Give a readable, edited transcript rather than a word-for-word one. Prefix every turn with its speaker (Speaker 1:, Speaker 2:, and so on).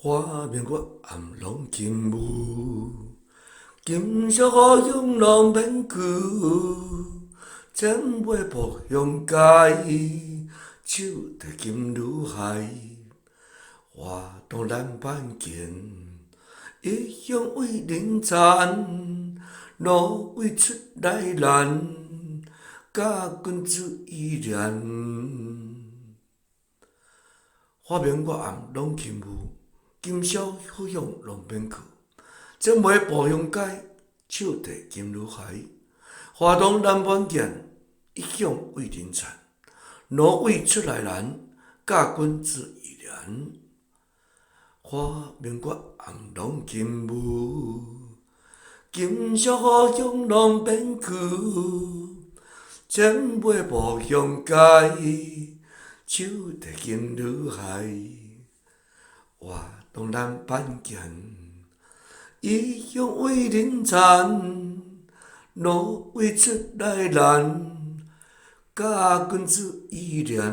Speaker 1: 画面我暗拢金舞，金色雨向浪免去，前袂步向街，手提金女孩，画动咱板剑，一向为人残，路为出来难，甲君子依然。画面我暗拢金舞。金宵好向浪边去，前袂步向街，手提金女孩。花东南板剑，一向为人残。路为出来难，教君子依然。画面我暗拢金舞，金宵好向浪边去，前袂步向街，手提金女孩。活动咱板剑，一向为人残，路为出来难，甲君子依然。